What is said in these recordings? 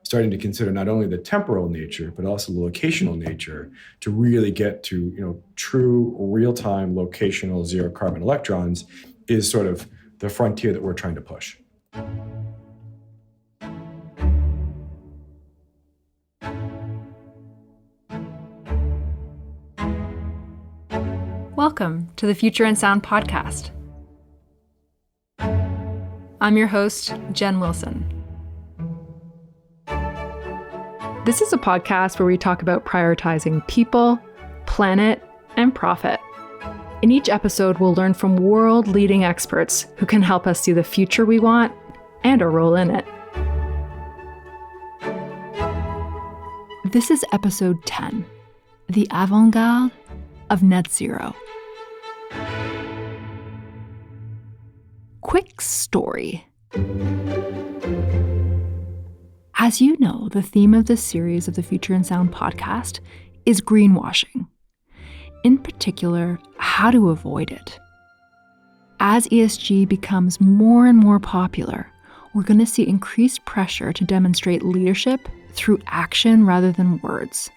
starting to consider not only the temporal nature, but also the locational nature to really get to, true real-time locational zero carbon electrons is sort of the frontier that we're trying to push. Welcome to the Future in Sound podcast. I'm your host, Jen Wilson. This is a podcast where we talk about prioritizing people, planet, and profit. In each episode, we'll learn from world-leading experts who can help us see the future we want and our role in it. This is episode 10, the Avant-Garde of Net Zero. Quick story. As you know, the theme of this series of the Future in Sound podcast is greenwashing. In particular, how to avoid it. As ESG becomes more and more popular, we're going to see increased pressure to demonstrate leadership through action rather than words.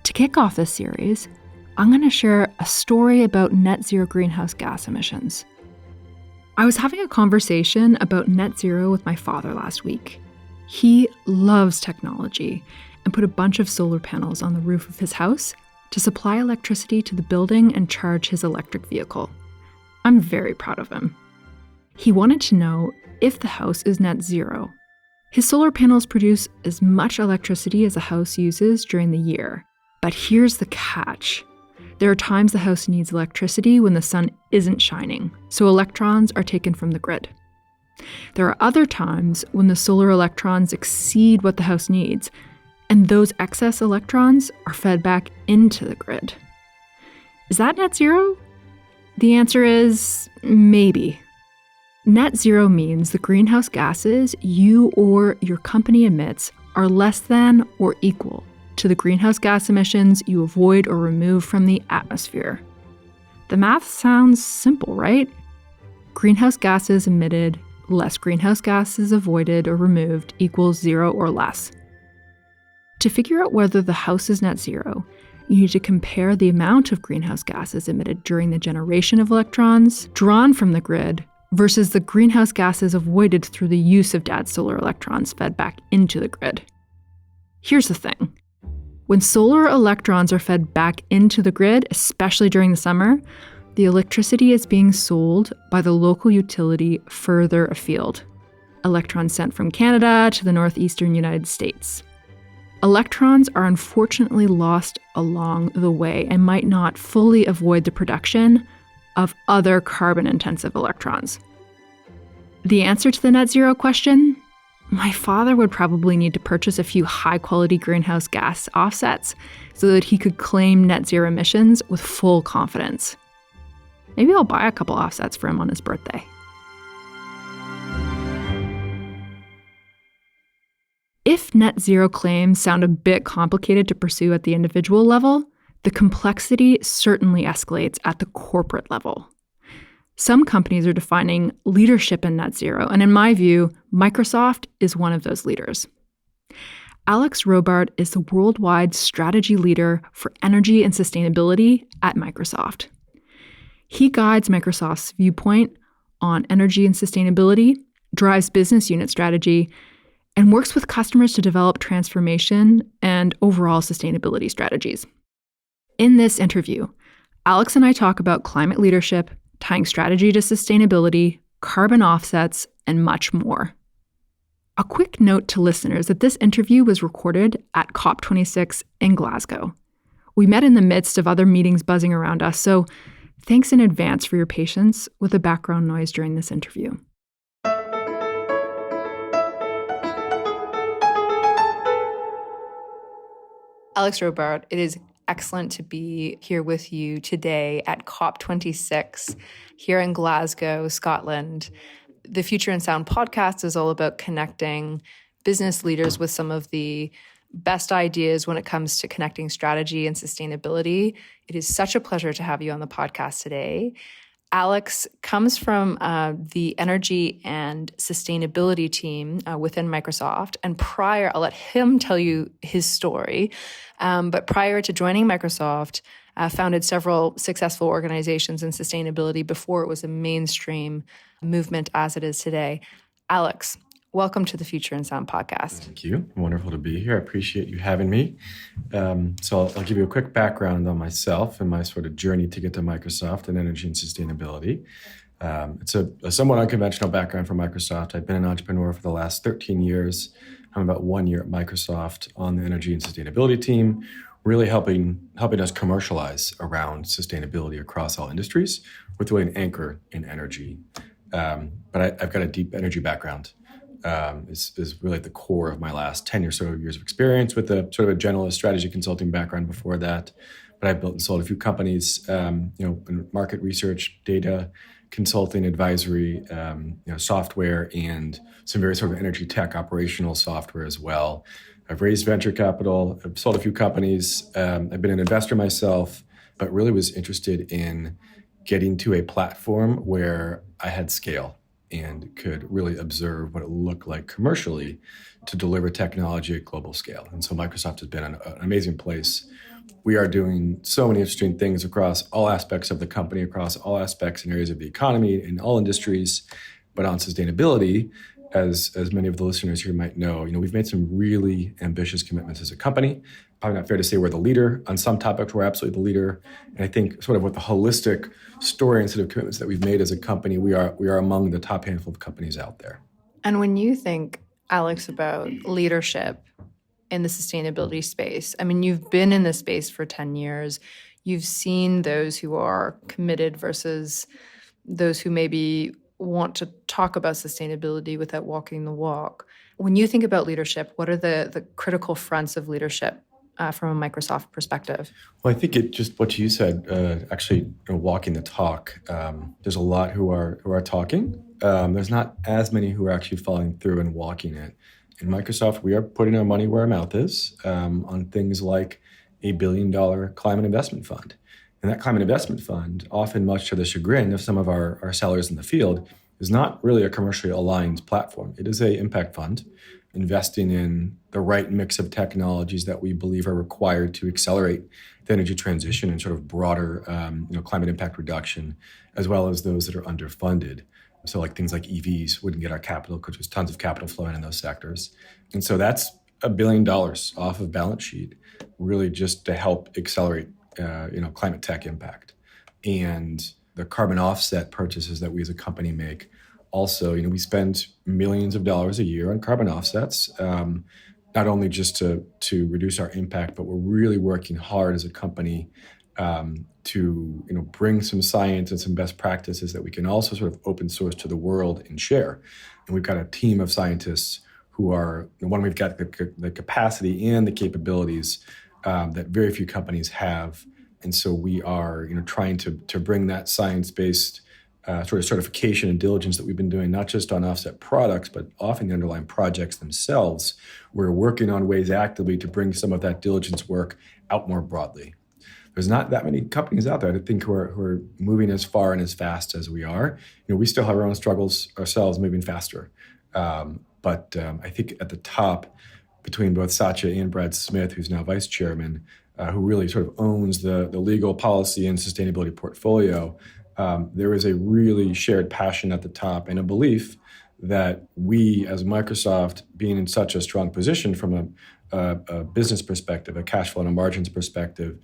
To kick off this series, I'm going to share a story about net zero greenhouse gas emissions. I was having a conversation about net zero with my father last week. He loves technology and put a bunch of solar panels on the roof of his house to supply electricity to the building and charge his electric vehicle. I'm very proud of him. He wanted to know if the house is net zero. His solar panels produce as much electricity as a house uses during the year. But here's the catch. There are times the house needs electricity when the sun isn't shining, so electrons are taken from the grid. There are other times when the solar electrons exceed what the house needs, and those excess electrons are fed back into the grid. Is that net zero? The answer is maybe. Net zero means the greenhouse gases you or your company emits are less than or equal to the greenhouse gas emissions you avoid or remove from the atmosphere. The math sounds simple, right? Greenhouse gases emitted less greenhouse gases avoided or removed equals zero or less. To figure out whether the house is net zero, you need to compare the amount of greenhouse gases emitted during the generation of electrons drawn from the grid versus the greenhouse gases avoided through the use of dad's solar electrons fed back into the grid. Here's the thing. When solar electrons are fed back into the grid, especially during the summer, the electricity is being sold by the local utility further afield. Electrons sent from Canada to the northeastern United States. Electrons are unfortunately lost along the way and might not fully avoid the production of other carbon-intensive electrons. The answer to the net zero question? My father would probably need to purchase a few high-quality greenhouse gas offsets so that he could claim net zero emissions with full confidence. Maybe I'll buy a couple offsets for him on his birthday. If net zero claims sound a bit complicated to pursue at the individual level, the complexity certainly escalates at the corporate level. Some companies are defining leadership in net zero, and in my view, Microsoft is one of those leaders. Alex Robart is the worldwide strategy leader for energy and sustainability at Microsoft. He guides Microsoft's viewpoint on energy and sustainability, drives business unit strategy, and works with customers to develop transformation and overall sustainability strategies. In this interview, Alex and I talk about climate leadership, tying strategy to sustainability, carbon offsets, and much more. A quick note to listeners that this interview was recorded at COP26 in Glasgow. We met in the midst of other meetings buzzing around us, so thanks in advance for your patience with the background noise during this interview. Alex Robart, it is excellent to be here with you today at COP26 here in Glasgow, Scotland. The Future in Sound podcast is all about connecting business leaders with some of the best ideas when it comes to connecting strategy and sustainability. It is such a pleasure to have you on the podcast today. Alex comes from the energy and sustainability team within Microsoft. And I'll let him tell you his story. But prior to joining Microsoft, founded several successful organizations in sustainability before it was a mainstream movement as it is today. Alex, welcome to the Future in Sound podcast. Thank you. Wonderful to be here. I appreciate you having me. So I'll give you a quick background on myself and my sort of journey to get to Microsoft and energy and sustainability. It's a somewhat unconventional background for Microsoft. I've been an entrepreneur for the last 13 years. I'm about 1 year at Microsoft on the energy and sustainability team, really helping us commercialize around sustainability across all industries with really an anchor in energy. But I've got a deep energy background. Is really at the core of my last 10 or so years of experience with a sort of a generalist strategy consulting background before that. But I've built and sold a few companies, in market research, data, consulting, advisory, software, and some very sort of energy tech operational software as well. I've raised venture capital. I've sold a few companies. I've been an investor myself, but really was interested in getting to a platform where I had scale and could really observe what it looked like commercially to deliver technology at global scale. And so Microsoft has been an amazing place. We are doing so many interesting things across all aspects of the company, across all aspects and areas of the economy, in all industries. But on sustainability, as many of the listeners here might know, we've made some really ambitious commitments as a company. Probably not fair to say we're the leader. On some topics, we're absolutely the leader. And I think sort of with the holistic story and sort of commitments that we've made as a company, we are among the top handful of companies out there. And when you think, Alex, about leadership in the sustainability space, I mean, you've been in this space for 10 years. You've seen those who are committed versus those who maybe want to talk about sustainability without walking the walk. When you think about leadership, what are the critical fronts of leadership from a Microsoft perspective? Well, I think it just what you said, actually walking the talk. There's a lot who are talking. There's not as many who are actually following through and walking it. In Microsoft, we are putting our money where our mouth is on things like $1 billion climate investment fund. And that climate investment fund, often much to the chagrin of some of our sellers in the field, is not really a commercially aligned platform. It is an impact fund investing in the right mix of technologies that we believe are required to accelerate the energy transition and sort of broader climate impact reduction, as well as those that are underfunded. So like things like EVs wouldn't get our capital because there's tons of capital flowing in those sectors. And so that's $1 billion off of balance sheet, really just to help accelerate climate tech impact. And the carbon offset purchases that we as a company make also, we spend millions of dollars a year on carbon offsets, not only just to reduce our impact, but we're really working hard as a company to bring some science and some best practices that we can also sort of open source to the world and share. And we've got a team of scientists who are, we've got the capacity and the capabilities that very few companies have. And so we are trying to bring that science-based sort of certification and diligence that we've been doing, not just on offset products, but often the underlying projects themselves. We're working on ways actively to bring some of that diligence work out more broadly. There's not that many companies out there, I think, who are moving as far and as fast as we are. We still have our own struggles ourselves moving faster. But I think at the top, between both Satya and Brad Smith, who's now vice chairman, who really sort of owns the legal policy and sustainability portfolio, there is a really shared passion at the top and a belief that we as Microsoft, being in such a strong position from a business perspective, a cash flow and a margins perspective,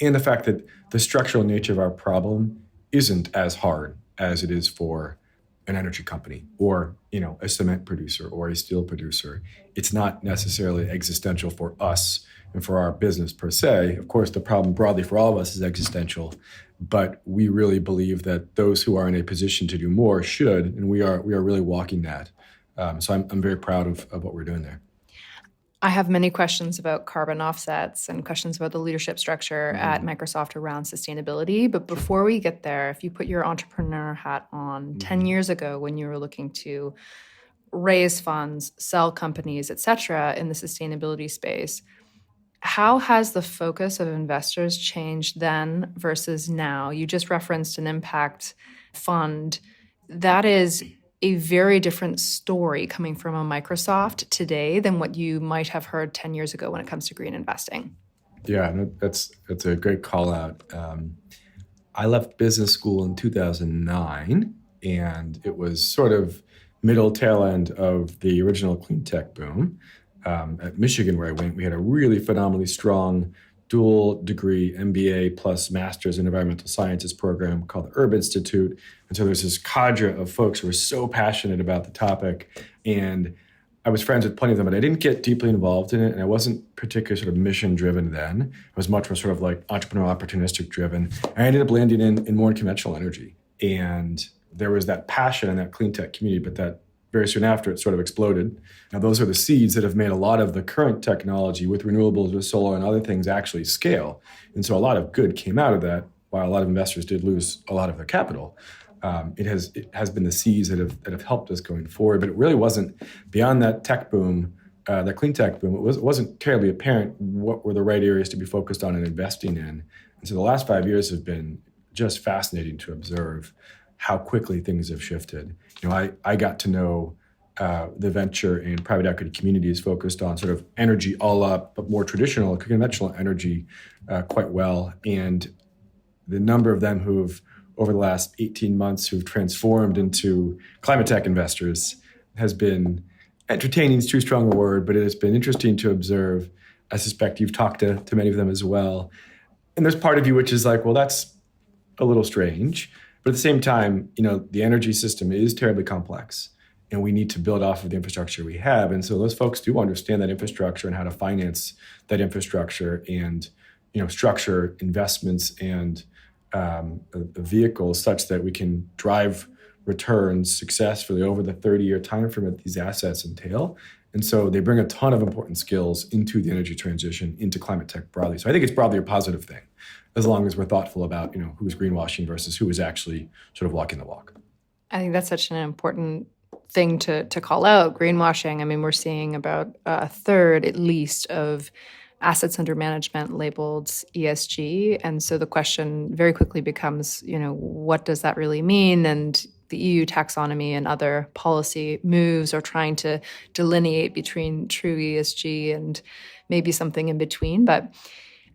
and the fact that the structural nature of our problem isn't as hard as it is for an energy company or a cement producer or a steel producer. It's not necessarily existential for us and for our business per se. Of course, the problem broadly for all of us is existential, but we really believe that those who are in a position to do more should, and we are really walking that. So I'm very proud of what we're doing there. I have many questions about carbon offsets and questions about the leadership structure at Microsoft around sustainability. But before we get there, if you put your entrepreneur hat on 10 years ago when you were looking to raise funds, sell companies, et cetera, in the sustainability space, How has the focus of investors changed then versus now? You just referenced an impact fund. That is a very different story coming from a Microsoft today than what you might have heard 10 years ago when it comes to green investing. Yeah, no, that's a great call out. I left business school in 2009, and it was sort of middle tail end of the original clean tech boom. At Michigan, where I went, we had a really phenomenally strong dual degree MBA plus master's in environmental sciences program called the Herb Institute. And so there's this cadre of folks who were so passionate about the topic. And I was friends with plenty of them, but I didn't get deeply involved in it. And I wasn't particularly sort of mission driven then. I was much more sort of like entrepreneurial, opportunistic driven. And I ended up landing in more conventional energy. And there was that passion in that clean tech community, but that very soon after it sort of exploded. Now, those are the seeds that have made a lot of the current technology with renewables, with solar and other things actually scale. And so a lot of good came out of that, while a lot of investors did lose a lot of their capital. It has been the seeds that have helped us going forward, but it really wasn't beyond that tech boom, that clean tech boom. It wasn't terribly apparent what were the right areas to be focused on and investing in. And so the last 5 years have been just fascinating to observe how quickly things have shifted. I got to know the venture and private equity communities focused on sort of energy all up, but more traditional, conventional energy quite well. And the number of them who've, over the last 18 months, who've transformed into climate tech investors has been entertaining is too strong a word, but it has been interesting to observe. I suspect you've talked to many of them as well. And there's part of you which is like, well, that's a little strange. But at the same time, the energy system is terribly complex, and we need to build off of the infrastructure we have. And so those folks do understand that infrastructure and how to finance that infrastructure and, structure investments and vehicles such that we can drive returns successfully over the 30-year time frame that these assets entail. And so they bring a ton of important skills into the energy transition, into climate tech broadly. So I think it's broadly a positive thing, as long as we're thoughtful about, who's greenwashing versus who is actually sort of walking the walk. I think that's such an important thing to call out, greenwashing. I mean, we're seeing about a third, at least, of assets under management labeled ESG. And so the question very quickly becomes, what does that really mean? And the EU taxonomy and other policy moves are trying to delineate between true ESG and maybe something in between. But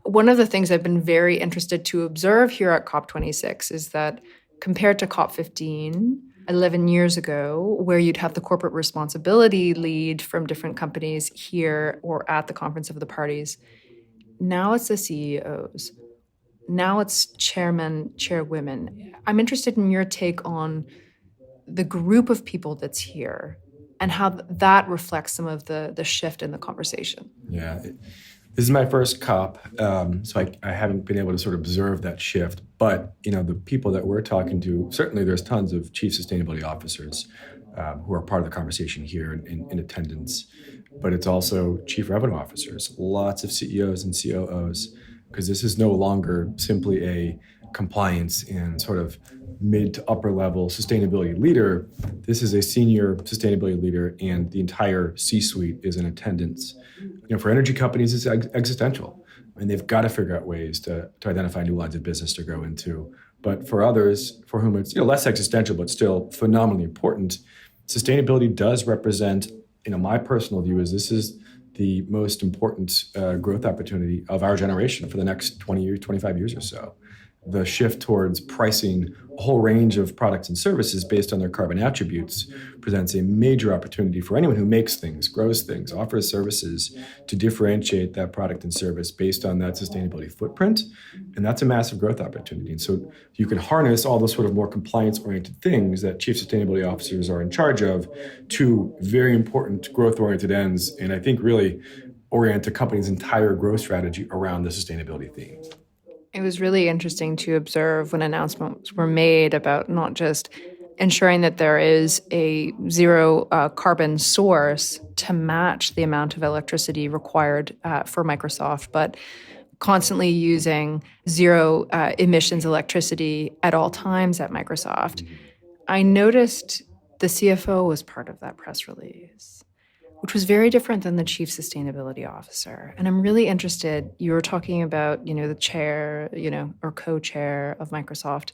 one of the things I've been very interested to observe here at COP26 is that compared to COP15, 11 years ago, where you'd have the corporate responsibility lead from different companies here or at the Conference of the Parties, now it's the CEOs. Now it's chairmen, chairwomen. I'm interested in your take on the group of people that's here and how that reflects some of the shift in the conversation. Yeah. This is my first COP, so I haven't been able to sort of observe that shift. But, the people that we're talking to, certainly there's tons of chief sustainability officers who are part of the conversation here in attendance. But it's also chief revenue officers, lots of CEOs and COOs, because this is no longer simply a compliance and sort of mid to upper level sustainability leader. This is a senior sustainability leader, and the entire C-suite is in attendance. For energy companies, it's existential, and they've got to figure out ways to identify new lines of business to grow into. But for others, for whom it's less existential but still phenomenally important, sustainability does represent, my personal view is this is the most important growth opportunity of our generation for the next 20 years, 25 years or so. The shift towards pricing a whole range of products and services based on their carbon attributes presents a major opportunity for anyone who makes things, grows things, offers services to differentiate that product and service based on that sustainability footprint. And that's a massive growth opportunity. And so you can harness all those sort of more compliance-oriented things that chief sustainability officers are in charge of to very important growth-oriented ends, and I think really orient a company's entire growth strategy around the sustainability theme. It was really interesting to observe when announcements were made about not just ensuring that there is a zero carbon source to match the amount of electricity required for Microsoft, but constantly using zero emissions electricity at all times at Microsoft. I noticed the CFO was part of that press release. which was very different than the chief sustainability officer. And I'm really interested, you were talking about, the chair, or co-chair of Microsoft.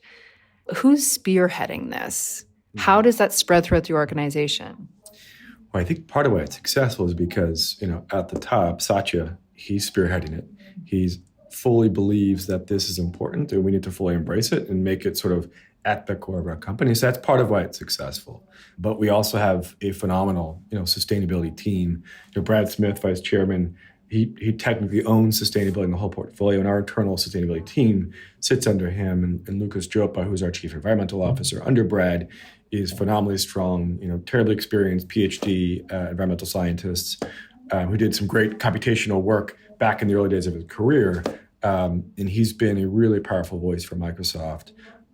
Who's spearheading this? How does that spread throughout the organization? Well, I think part of why it's successful is because, at the top, Satya, he's spearheading it. He fully believes that this is important and we need to fully embrace it and make it sort of at the core of our company. So that's part of why it's successful. But we also have a phenomenal, sustainability team. Brad Smith, vice chairman, he technically owns sustainability in the whole portfolio, and our internal sustainability team sits under him. And Lucas Jopa, who's our chief environmental officer under Brad, is phenomenally strong, terribly experienced PhD environmental scientists who did some great computational work back in the early days of his career. And he's been a really powerful voice for Microsoft.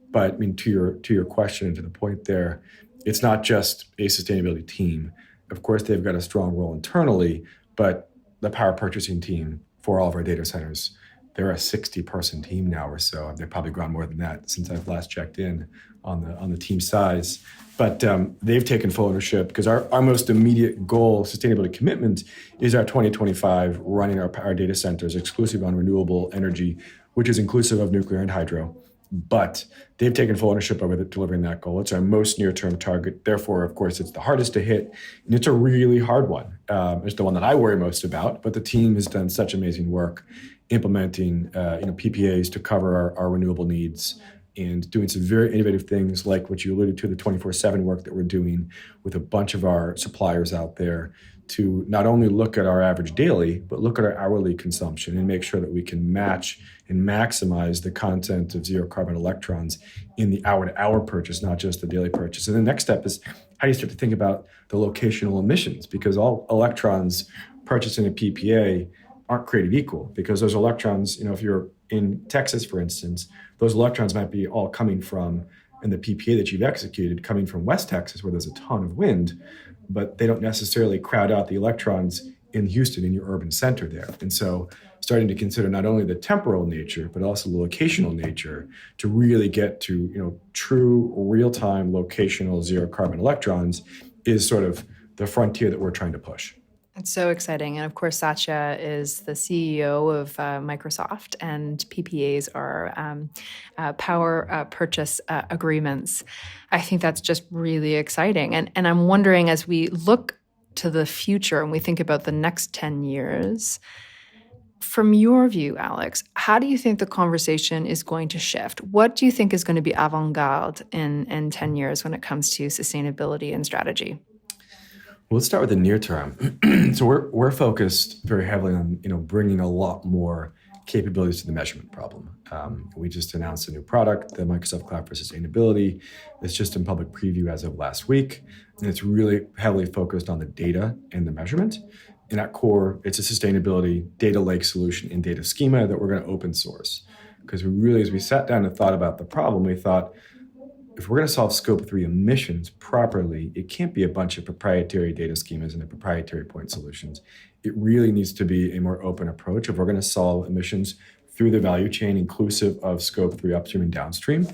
But to your question and to the point there, it's not just a sustainability team. Of course, they've got a strong role internally, but the power purchasing team for all of our data centers, they're a 60-person team now or so. They've probably grown more than that since I've last checked in on the team size. But they've taken full ownership because our most immediate goal, sustainability commitment, is our 2025 running our data centers exclusively on renewable energy, which is inclusive of nuclear and hydro. But they've taken full ownership over delivering that goal. It's our most near-term target. Therefore, of course, it's the hardest to hit, and it's a really hard one. It's the one that I worry most about, but the team has done such amazing work implementing PPAs to cover our renewable needs and doing some very innovative things like what you alluded to, the 24/7 work that we're doing with a bunch of our suppliers out there to not only look at our average daily, but look at our hourly consumption and make sure that we can match and maximize the content of zero carbon electrons in the hour-to-hour purchase, not just the daily purchase. And the next step is how do you start to think about the locational emissions? Because all electrons purchased in a PPA aren't created equal, because those electrons, if you're in Texas, for instance, those electrons might be all coming from, in the PPA that you've executed, coming from West Texas, where there's a ton of wind, but they don't necessarily crowd out the electrons in Houston, in your urban center there. And so starting to consider not only the temporal nature, but also the locational nature to really get to, true real-time locational zero carbon electrons is sort of the frontier that we're trying to push. It's so exciting. And of course, Satya is the CEO of Microsoft, and PPAs are power purchase agreements. I think that's just really exciting. And I'm wondering, as we look to the future and we think about the next 10 years, from your view, Alex, how do you think the conversation is going to shift? What do you think is going to be avant-garde in 10 years when it comes to sustainability and strategy? Well, let's start with the near term. So we're focused very heavily on bringing a lot more capabilities to the measurement problem. We just announced a new product, the Microsoft Cloud for Sustainability. It's just in public preview as of last week, and it's really heavily focused on the data and the measurement. And at core, it's a sustainability data lake solution in data schema that we're going to open source. Because as we sat down and thought about the problem, we thought, if we're going to solve scope 3 emissions properly, it can't be a bunch of proprietary data schemas and proprietary point solutions. It really needs to be a more open approach if we're going to solve emissions through the value chain, inclusive of scope 3 upstream and downstream.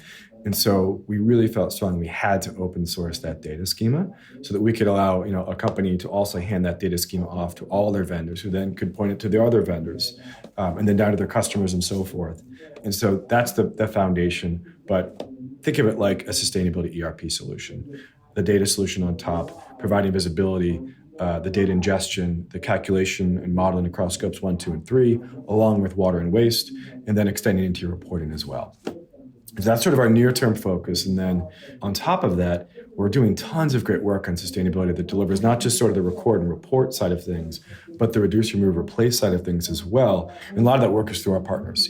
And so we really felt strongly we had to open source that data schema so that we could allow a company to also hand that data schema off to all their vendors, who then could point it to their other vendors, and then down to their customers and so forth. And so that's the foundation. But think of it like a sustainability ERP solution. The data solution on top, providing visibility, the data ingestion, the calculation and modeling across scopes 1, 2, and 3, along with water and waste, and then extending into your reporting as well. So that's sort of our near-term focus. And then on top of that, we're doing tons of great work on sustainability that delivers not just sort of the record and report side of things, but the reduce, remove, replace side of things as well. And a lot of that work is through our partners,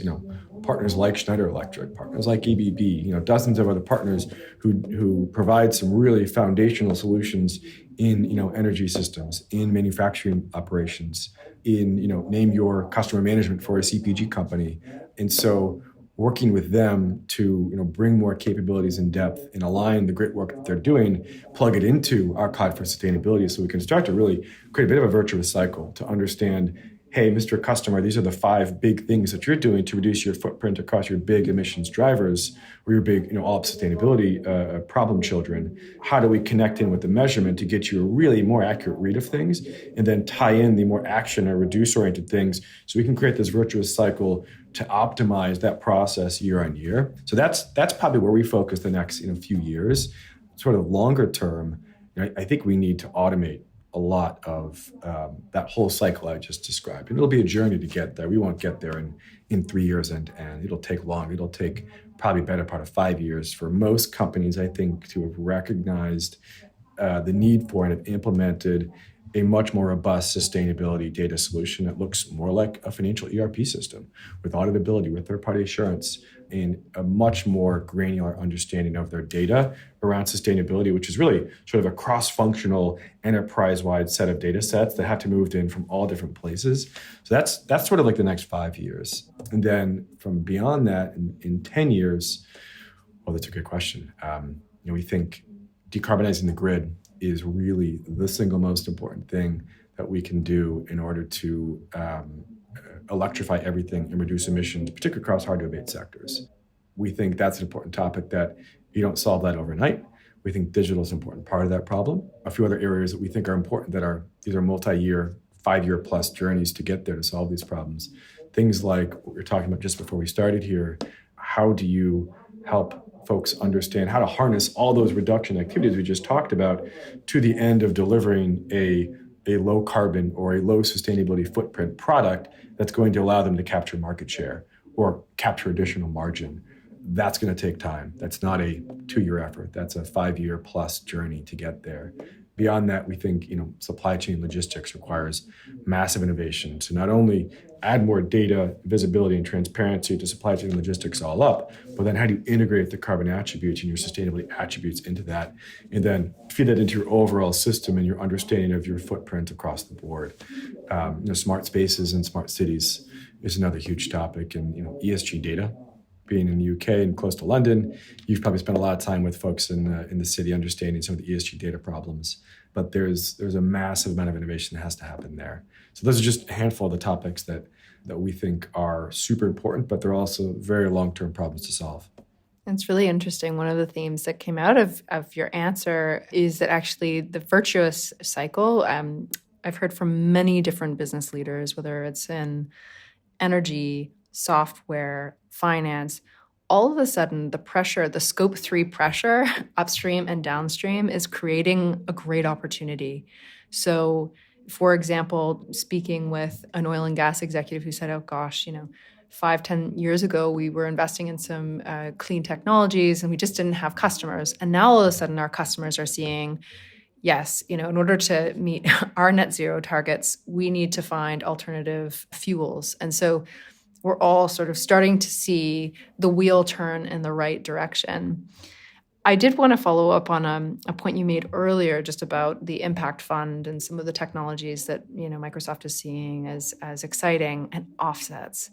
partners like Schneider Electric, partners like EBB, dozens of other partners who provide some really foundational solutions in, energy systems, in manufacturing operations, in, name your customer management for a CPG company. And so working with them to bring more capabilities in depth and align the great work that they're doing, plug it into our Cloud for Sustainability so we can start to really create a bit of a virtuous cycle to understand, hey, Mr. Customer, these are the 5 big things that you're doing to reduce your footprint across your big emissions drivers or your big, all up sustainability problem children. How do we connect in with the measurement to get you a really more accurate read of things and then tie in the more action or reduce-oriented things so we can create this virtuous cycle to optimize that process year on year. So that's probably where we focus the next few years. Sort of longer term, I think we need to automate a lot of that whole cycle I just described. And it'll be a journey to get there. We won't get there in 3 years and it'll take long. It'll take probably a better part of 5 years for most companies, I think, to have recognized the need for and have implemented a much more robust sustainability data solution that looks more like a financial ERP system with auditability, with third-party assurance, and a much more granular understanding of their data around sustainability, which is really sort of a cross-functional, enterprise-wide set of data sets that have to move in from all different places. So that's sort of like the next 5 years. And then from beyond that, in 10 years, well, that's a good question. We think decarbonizing the grid is really the single most important thing that we can do in order to electrify everything and reduce emissions, particularly across hard-to-abate sectors. We think that's an important topic that you don't solve that overnight. We think digital is an important part of that problem. A few other areas that we think are important that these are multi-year, 5-year plus journeys to get there to solve these problems. Things like what we were talking about just before we started here. How do you help folks understand how to harness all those reduction activities we just talked about to the end of delivering a low carbon or a low sustainability footprint product that's going to allow them to capture market share or capture additional margin? That's going to take time. That's not a 2-year effort. That's a 5-year plus journey to get there. Beyond that, we think supply chain logistics requires massive innovation to not only add more data, visibility, and transparency to supply chain logistics all up, but then how do you integrate the carbon attributes and your sustainability attributes into that, and then feed that into your overall system and your understanding of your footprint across the board. Smart spaces and smart cities is another huge topic, and ESG data. Being in the UK and close to London, you've probably spent a lot of time with folks in the city understanding some of the ESG data problems. But there's a massive amount of innovation that has to happen there. So those are just a handful of the topics that we think are super important, but they're also very long-term problems to solve. It's really interesting. One of the themes that came out of your answer is that actually the virtuous cycle, I've heard from many different business leaders, whether it's in energy, software, finance, all of a sudden the pressure, the scope 3 pressure upstream and downstream is creating a great opportunity. So, for example, speaking with an oil and gas executive who said, oh gosh, 5-10 years ago, we were investing in some clean technologies and we just didn't have customers. And now all of a sudden our customers are seeing, yes, in order to meet our net zero targets, we need to find alternative fuels. And so we're all sort of starting to see the wheel turn in the right direction. I did want to follow up on a point you made earlier just about the impact fund and some of the technologies that Microsoft is seeing as exciting, and offsets.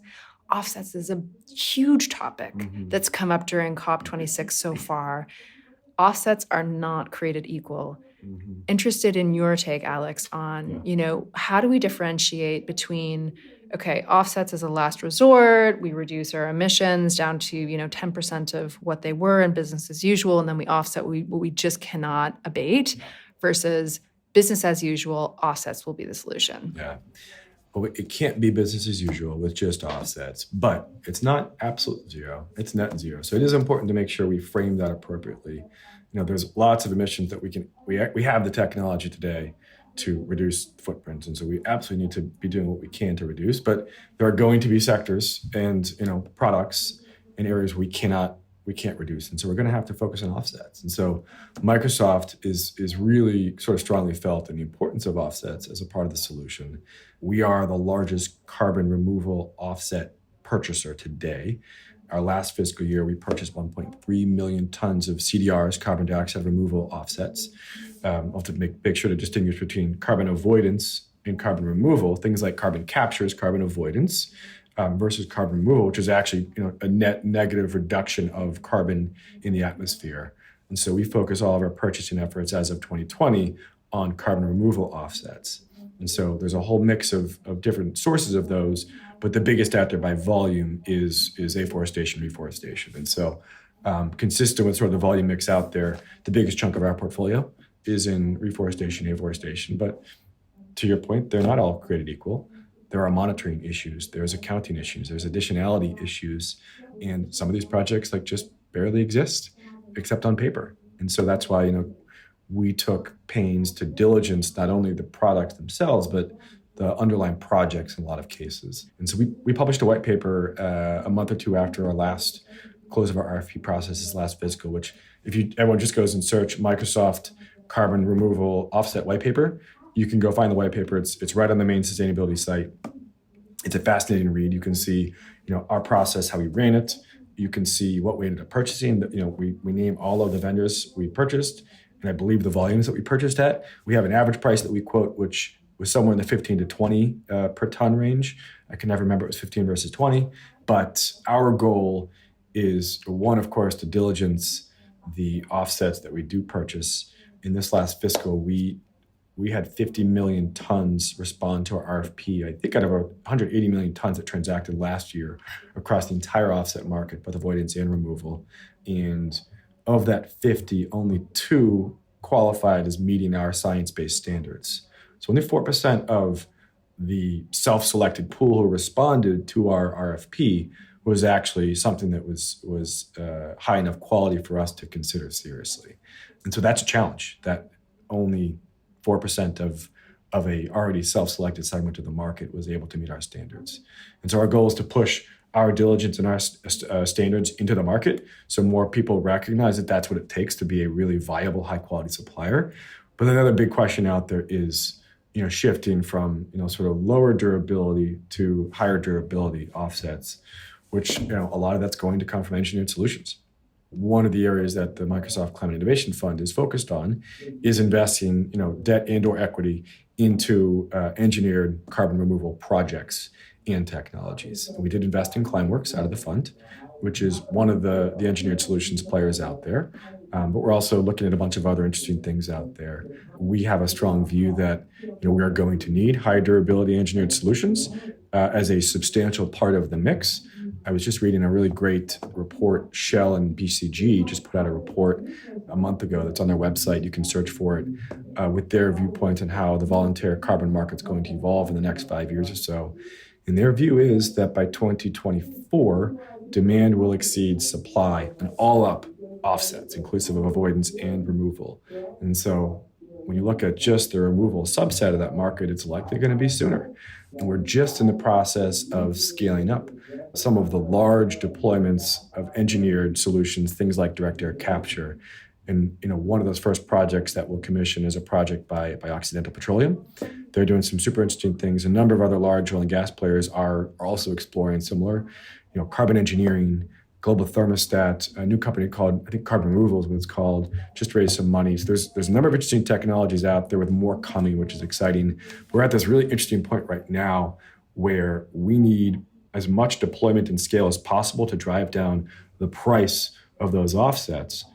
Offsets is a huge topic that's come up during COP26 so far. Offsets are not created equal. Interested in your take, Alex, on how do we differentiate between offsets as a last resort, we reduce our emissions down to 10% of what they were in business as usual, and then we offset what we just cannot abate, versus business as usual, offsets will be the solution. Yeah. Well, it can't be business as usual with just offsets, but it's not absolute zero, it's net zero. So it is important to make sure we frame that appropriately. There's lots of emissions that we have the technology today to reduce footprints, and so we absolutely need to be doing what we can to reduce. But there are going to be sectors and products in areas we can't reduce, and so we're going to have to focus on offsets. And so Microsoft is really sort of strongly felt in the importance of offsets as a part of the solution. We are the largest carbon removal offset purchaser today. Our last fiscal year, we purchased 1.3 million tons of CDRs, carbon dioxide removal offsets. I'll have to make sure to distinguish between carbon avoidance and carbon removal. Things like carbon capture is carbon avoidance versus carbon removal, which is actually a net negative reduction of carbon in the atmosphere. And so we focus all of our purchasing efforts as of 2020 on carbon removal offsets. And so there's a whole mix of different sources of those, but the biggest out there by volume is afforestation, reforestation. And so consistent with sort of the volume mix out there, the biggest chunk of our portfolio is in reforestation, afforestation. But to your point, they're not all created equal. There are monitoring issues, there's accounting issues, there's additionality issues, and some of these projects like just barely exist except on paper. And so that's why, we took pains to diligence not only the products themselves, but the underlying projects in a lot of cases. And so we published a white paper a month or two after our last close of our RFP process this last fiscal, which everyone just goes and search Microsoft carbon removal offset white paper, you can go find the white paper. It's right on the main sustainability site. It's a fascinating read. You can see, our process, how we ran it. You can see what we ended up purchasing. We name all of the vendors we purchased, and I believe the volumes that we purchased at. We have an average price that we quote, which was somewhere in the 15 to 20 per ton range. I can never remember it was 15 versus 20. But our goal is, one, of course, to diligence the offsets that we do purchase. In this last fiscal, we had 50 million tons respond to our RFP. I think out of our 180 million tons that transacted last year across the entire offset market, both avoidance and removal. And of that 50, only 2 qualified as meeting our science-based standards. So only 4% of the self-selected pool who responded to our RFP was actually something that was high enough quality for us to consider seriously. And so that's a challenge, that only 4% of a already self-selected segment of the market was able to meet our standards. And so our goal is to push our diligence and our standards into the market so more people recognize that that's what it takes to be a really viable, high-quality supplier. But another big question out there is, shifting from, sort of lower durability to higher durability offsets, which, a lot of that's going to come from engineered solutions. One of the areas that the Microsoft Climate Innovation Fund is focused on is investing, debt and or equity into engineered carbon removal projects and technologies. And we did invest in Climeworks out of the fund, which is one of the engineered solutions players out there. But we're also looking at a bunch of other interesting things out there. We have a strong view that we are going to need high durability engineered solutions as a substantial part of the mix. I was just reading a really great report. Shell and BCG just put out a report a month ago that's on their website. You can search for it with their viewpoint on how the voluntary carbon market's going to evolve in the next 5 years or so. And their view is that by 2024, demand will exceed supply and all up offsets, inclusive of avoidance and removal. And so when you look at just the removal subset of that market, it's likely going to be sooner. And we're just in the process of scaling up some of the large deployments of engineered solutions, things like direct air capture. And one of those first projects that we'll commission is a project by Occidental Petroleum. They're doing some super interesting things. A number of other large oil and gas players are also exploring similar, carbon engineering, global thermostat, a new company called, I think Carbon Removal is what it's called, just raised some money. So there's a number of interesting technologies out there with more coming, which is exciting. We're at this really interesting point right now where we need as much deployment and scale as possible to drive down the price of those offsets.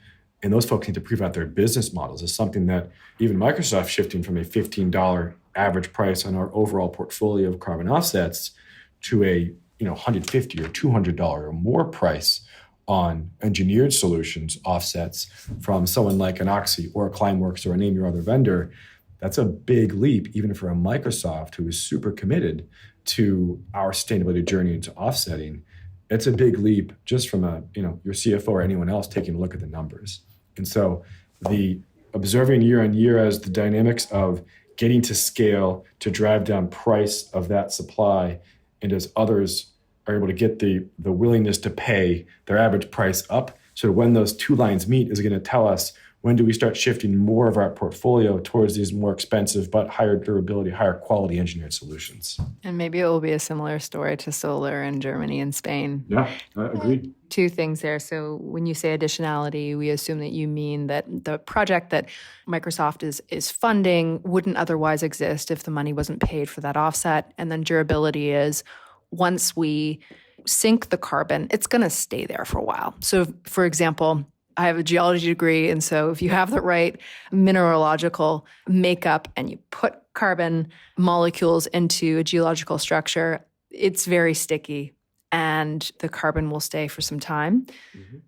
And those folks need to prove out their business models. It's something that even Microsoft shifting from a $15 average price on our overall portfolio of carbon offsets to a $150 or $200 or more price on engineered solutions offsets from someone like an Oxy or a Climeworks or name your other vendor. That's a big leap, even for a Microsoft who is super committed to our sustainability journey into offsetting. It's a big leap just from your CFO or anyone else taking a look at the numbers. And so the observing year on year as the dynamics of getting to scale to drive down price of that supply, and as others are able to get the willingness to pay their average price up. So when those two lines meet is going to tell us when do we start shifting more of our portfolio towards these more expensive but higher durability, higher quality engineered solutions. And maybe it will be a similar story to solar in Germany and Spain. Yeah, agreed. Two things there. So when you say additionality, we assume that you mean that the project that Microsoft is funding wouldn't otherwise exist if the money wasn't paid for that offset. And then durability is once we sink the carbon, it's going to stay there for a while. So for example, I have a geology degree, and so if you have the right mineralogical makeup and you put carbon molecules into a geological structure, it's very sticky and the carbon will stay for some time. Mm-hmm.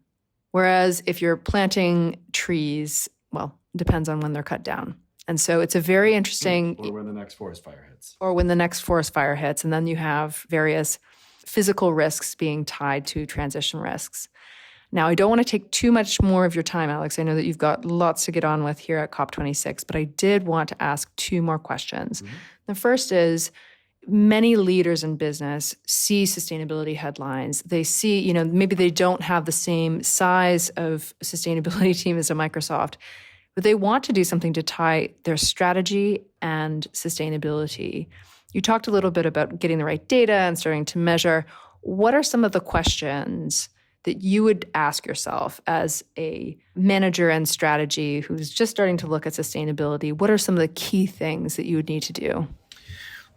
Whereas if you're planting trees, well, it depends on when they're cut down. And so it's a very interesting... Or when the next forest fire hits. Or when the next forest fire hits. And then you have various physical risks being tied to transition risks. Now, I don't want to take too much more of your time, Alex. I know that you've got lots to get on with here at COP26, but I did want to ask two more questions. Mm-hmm. The first is, many leaders in business see sustainability headlines. They see, maybe they don't have the same size of sustainability team as a Microsoft, but they want to do something to tie their strategy and sustainability. You talked a little bit about getting the right data and starting to measure. What are some of the questions that you would ask yourself as a manager in strategy who's just starting to look at sustainability? What are some of the key things that you would need to do?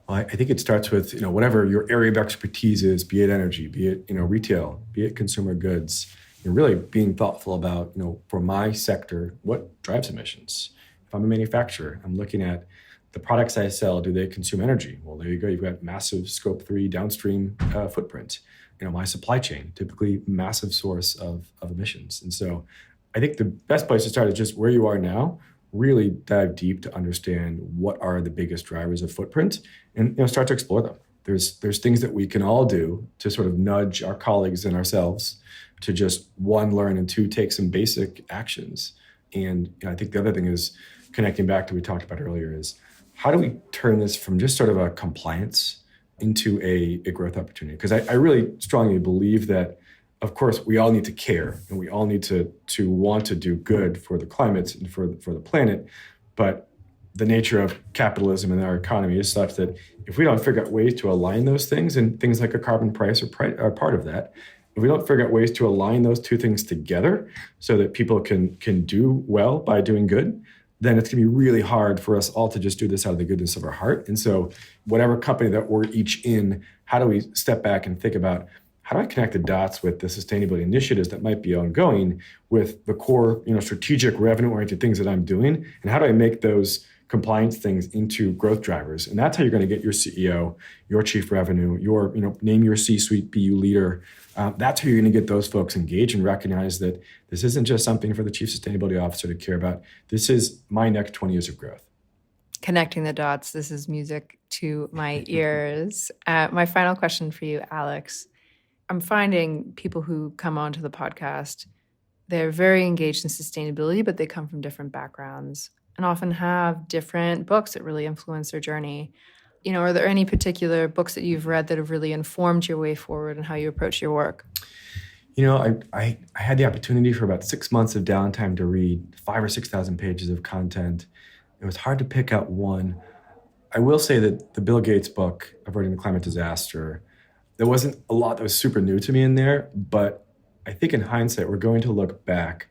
Well, I think it starts with, whatever your area of expertise is, be it energy, be it, retail, be it consumer goods, you're really being thoughtful about, for my sector, what drives emissions. If I'm a manufacturer, I'm looking at the products I sell, do they consume energy? Well, there you go. You've got massive scope 3 downstream footprint. My supply chain, typically massive source of emissions. And so I think the best place to start is just where you are now, really dive deep to understand what are the biggest drivers of footprint and start to explore them. There's things that we can all do to sort of nudge our colleagues and ourselves to just, one, learn, and two, take some basic actions. And I think the other thing is connecting back to what we talked about earlier is how do we turn this from just sort of a compliance into a growth opportunity? Because I really strongly believe that, of course, we all need to care and we all need to want to do good for the climate and for the planet. But the nature of capitalism and our economy is such that if we don't figure out ways to align those things, and things like a carbon price are part of that, if we don't figure out ways to align those two things together so that people can do well by doing good, then it's going to be really hard for us all to just do this out of the goodness of our heart. And so whatever company that we're each in, how do we step back and think about, how do I connect the dots with the sustainability initiatives that might be ongoing with the core, strategic revenue-oriented things that I'm doing? And how do I make those compliance things into growth drivers? And that's how you're going to get your CEO, your chief revenue, your, name your C-suite BU leader. That's how you're going to get those folks engaged and recognize that this isn't just something for the chief sustainability officer to care about. This is my next 20 years of growth. Connecting the dots. This is music to my ears. My final question for you, Alex. I'm finding people who come onto the podcast, they're very engaged in sustainability, but they come from different backgrounds and often have different books that really influence their journey. Are there any particular books that you've read that have really informed your way forward and how you approach your work? I had the opportunity for about 6 months of downtime to read 5,000 or 6,000 pages of content. It was hard to pick out one. I will say that the Bill Gates book, Averting the Climate Disaster, there wasn't a lot that was super new to me in there, but I think in hindsight, we're going to look back.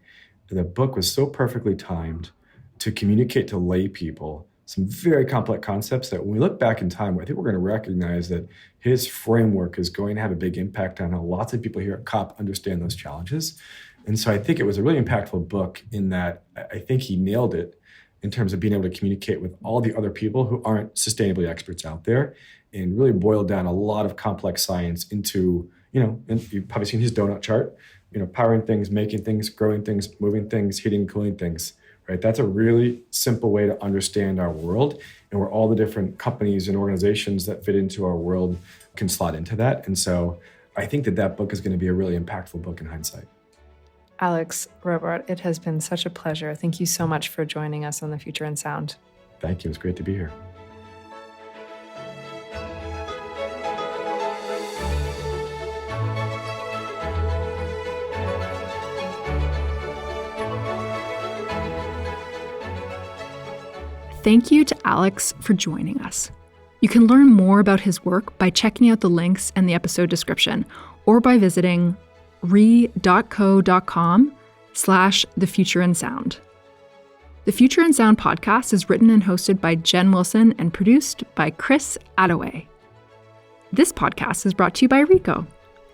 The book was so perfectly timed to communicate to lay people some very complex concepts that when we look back in time, I think we're going to recognize that his framework is going to have a big impact on how lots of people here at COP understand those challenges. And so I think it was a really impactful book in that I think he nailed it in terms of being able to communicate with all the other people who aren't sustainability experts out there and really boiled down a lot of complex science into, and you've probably seen his donut chart, powering things, making things, growing things, moving things, heating, cooling things. Right? That's a really simple way to understand our world and where all the different companies and organizations that fit into our world can slot into that. And so I think that book is going to be a really impactful book in hindsight. Alex, Robart, it has been such a pleasure. Thank you so much for joining us on The Future in Sound. Thank you. It was great to be here. Thank you to Alex for joining us. You can learn more about his work by checking out the links in the episode description or by visiting re.co.com/thefutureinsound. The Future in Sound podcast is written and hosted by Jen Wilson and produced by Chris Attaway. This podcast is brought to you by Rico,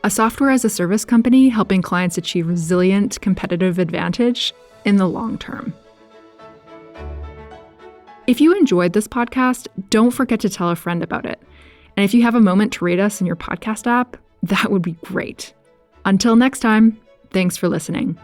a software as a service company helping clients achieve resilient competitive advantage in the long term. If you enjoyed this podcast, don't forget to tell a friend about it. And if you have a moment to rate us in your podcast app, that would be great. Until next time, thanks for listening.